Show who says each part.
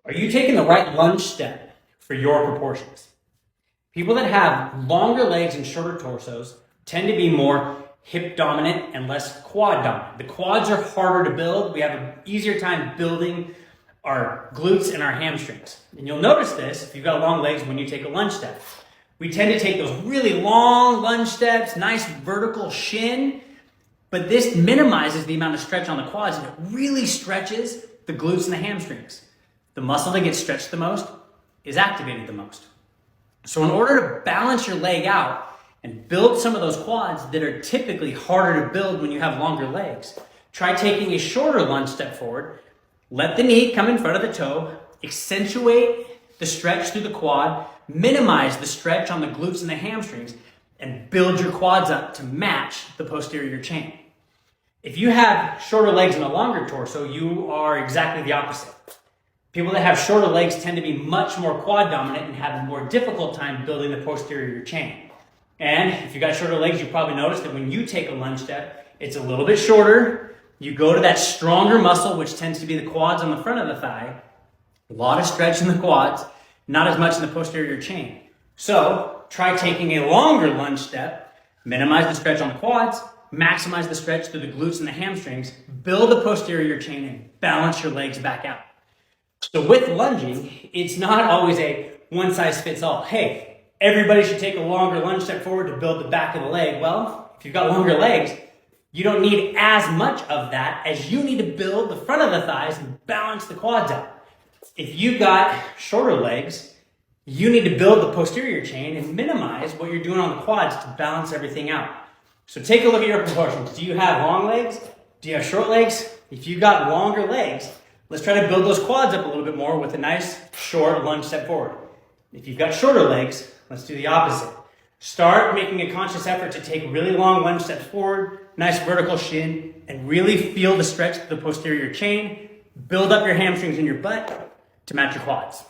Speaker 1: Are you taking the right lunge step for your proportions? People that have longer legs and shorter torsos tend to be more hip dominant and less quad dominant. The quads are harder to build. We have an easier time building our glutes and our hamstrings. And you'll notice this if you've got long legs when you take a lunge step. We tend to take those really long lunge steps, nice vertical shin, but this minimizes the amount of stretch on the quads and it really stretches the glutes and the hamstrings. The muscle that gets stretched the most is activated the most. So in order to balance your leg out and build some of those quads that are typically harder to build when you have longer legs, try taking a shorter lunge step forward. Let the knee come in front of the toe, accentuate the stretch through the quad, minimize the stretch on the glutes and the hamstrings, and build your quads up to match the posterior chain. If you have shorter legs and a longer torso, you are exactly the opposite. People that have shorter legs tend to be much more quad dominant and have a more difficult time building the posterior chain. And if you got shorter legs, you probably noticed that when you take a lunge step, it's a little bit shorter. You go to that stronger muscle, which tends to be the quads on the front of the thigh. A lot of stretch in the quads, not as much in the posterior chain. So try taking a longer lunge step, minimize the stretch on the quads, maximize the stretch through the glutes and the hamstrings, build the posterior chain, and balance your legs back out. So with lunging, it's not always a one size fits all. Hey, everybody should take a longer lunge step forward to build the back of the leg. Well, if you've got longer legs, you don't need as much of that as you need to build the front of the thighs and balance the quads out. If you've got shorter legs, you need to build the posterior chain and minimize what you're doing on the quads to balance everything out. So take a look at your proportions. Do you have long legs? Do you have short legs? If you've got longer legs, let's try to build those quads up a little bit more with a nice short lunge step forward. If you've got shorter legs, let's do the opposite. Start making a conscious effort to take really long lunge steps forward, nice vertical shin, and really feel the stretch to the posterior chain. Build up your hamstrings and your butt to match your quads.